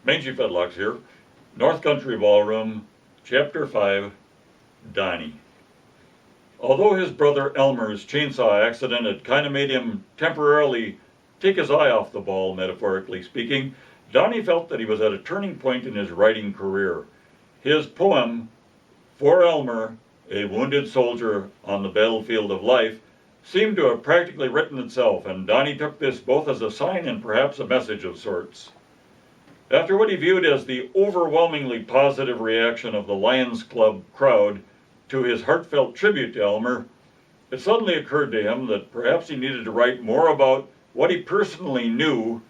Mangy Fetlocks here. North Country Ballroom, Chapter 5, Donny. Although his brother Elmer's chainsaw accident had kind of made him temporarily take his eye off the ball, metaphorically speaking, Donny felt that he was at a turning point in his writing career. His poem, For Elmer, a Wounded Soldier on the Battlefield of Life, seemed to have practically written itself, and Donny took this both as a sign and perhaps a message of sorts. After what he viewed as the overwhelmingly positive reaction of the Lions Club crowd to his heartfelt tribute to Elmer, it suddenly occurred to him that perhaps he needed to write more about what he personally knew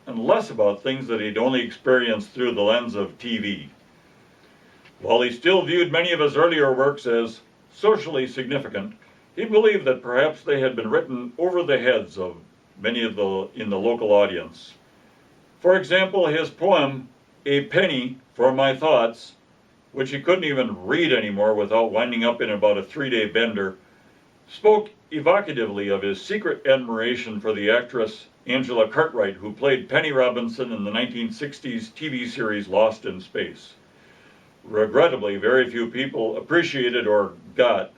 and less about things that he'd only experienced through the lens of TV. While he still viewed many of his earlier works as socially significant, he believed that perhaps they had been written over the heads of many in the local audience. For example, his poem, A Penny for My Thoughts, which he couldn't even read anymore without winding up in about a 3-day bender, spoke evocatively of his secret admiration for the actress Angela Cartwright, who played Penny Robinson in the 1960s TV series Lost in Space. Regrettably, very few people appreciated or got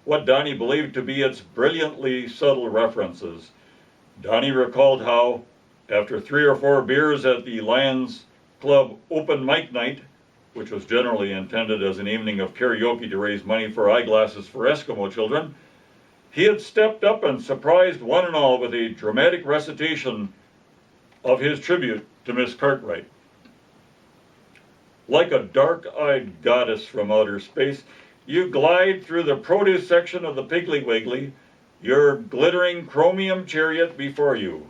what Donny believed to be its brilliantly subtle references. Donny recalled how, after 3 or 4 beers at the Lions Club open mic night, which was generally intended as an evening of karaoke to raise money for eyeglasses for Eskimo children, he had stepped up and surprised one and all with a dramatic recitation of his tribute to Miss Cartwright. Like a dark-eyed goddess from outer space, you glide through the produce section of the Piggly Wiggly, your glittering chromium chariot before you.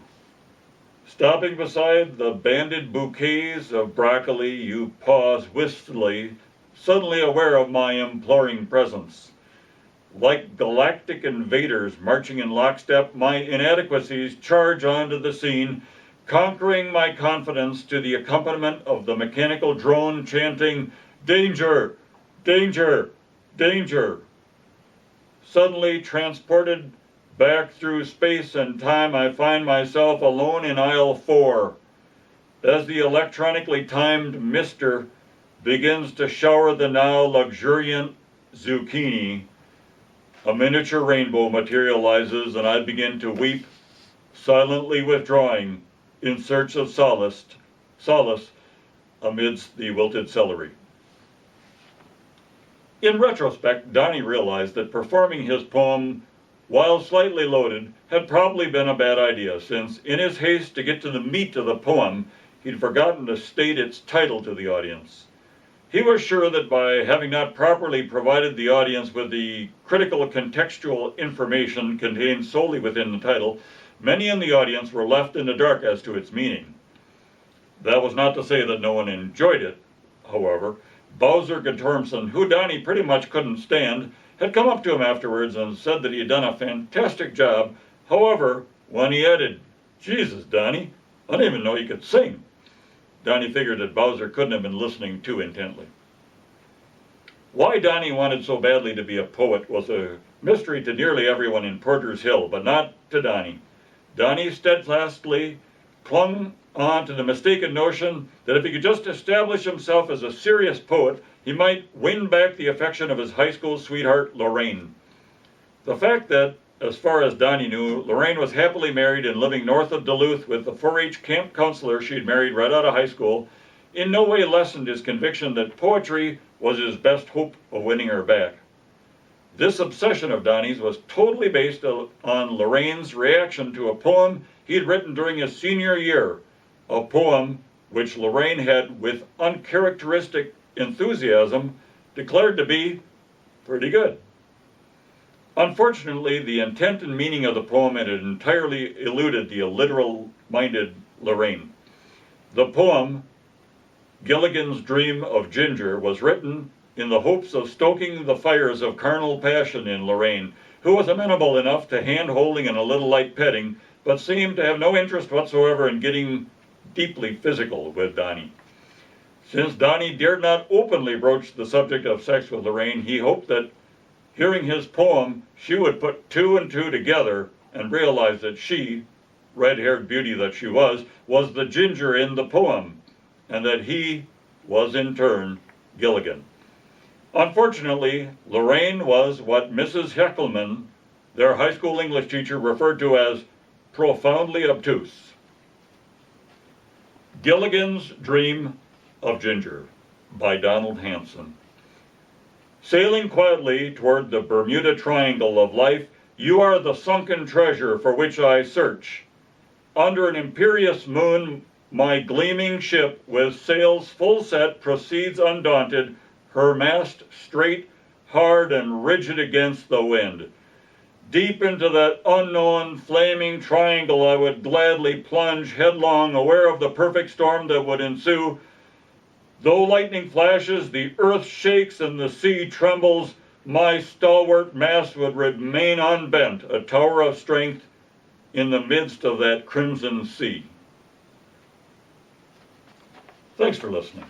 Stopping beside the banded bouquets of broccoli, you pause wistfully, suddenly aware of my imploring presence. Like galactic invaders marching in lockstep, my inadequacies charge onto the scene, conquering my confidence to the accompaniment of the mechanical drone chanting, "Danger! Danger! Danger!" Suddenly transported back through space and time, I find myself alone in aisle 4, as the electronically timed mister begins to shower the now luxuriant zucchini. A miniature rainbow materializes and I begin to weep, silently withdrawing in search of solace amidst the wilted celery. In retrospect, Donny realized that performing his poem, while slightly loaded, had probably been a bad idea, since in his haste to get to the meat of the poem, he'd forgotten to state its title to the audience. He was sure that by having not properly provided the audience with the critical contextual information contained solely within the title, many in the audience were left in the dark as to its meaning. That was not to say that no one enjoyed it, however. Bowser Guttormson, who Donny pretty much couldn't stand, had come up to him afterwards and said that he had done a fantastic job. However, when he added, "Jesus, Donny, I didn't even know you could sing," Donny figured that Bowser couldn't have been listening too intently. Why Donny wanted so badly to be a poet was a mystery to nearly everyone in Porter's Hill, but not to Donny. Donny steadfastly clung on to the mistaken notion that if he could just establish himself as a serious poet, he might win back the affection of his high school sweetheart, Lorraine. The fact that, as far as Donny knew, Lorraine was happily married and living north of Duluth with the 4-H camp counselor she'd married right out of high school, in no way lessened his conviction that poetry was his best hope of winning her back. This obsession of Donny's was totally based on Lorraine's reaction to a poem he had written during his senior year, a poem which Lorraine had, with uncharacteristic enthusiasm, declared to be pretty good. Unfortunately, the intent and meaning of the poem had entirely eluded the literal-minded Lorraine. The poem, Gilligans Dream of Ginger, was written in the hopes of stoking the fires of carnal passion in Lorraine, who was amenable enough to hand-holding and a little light petting, but seemed to have no interest whatsoever in getting deeply physical with Donny. Since Donny dared not openly broach the subject of sex with Lorraine, he hoped that, hearing his poem, she would put 2 and 2 together and realize that she, red-haired beauty that she was the ginger in the poem, and that he was in turn Gilligan. Unfortunately, Lorraine was what Mrs. Heckelman, their high school English teacher, referred to as profoundly obtuse. Gilligan's Dream of Ginger by Donald Hanson. Sailing quietly toward the Bermuda Triangle of life, you are the sunken treasure for which I search. Under an imperious moon, my gleaming ship with sails full set proceeds undaunted, her mast straight, hard, and rigid against the wind. Deep into that unknown, flaming triangle I would gladly plunge headlong, aware of the perfect storm that would ensue. Though lightning flashes, the earth shakes, and the sea trembles, my stalwart mast would remain unbent, a tower of strength in the midst of that crimson sea. Thanks for listening.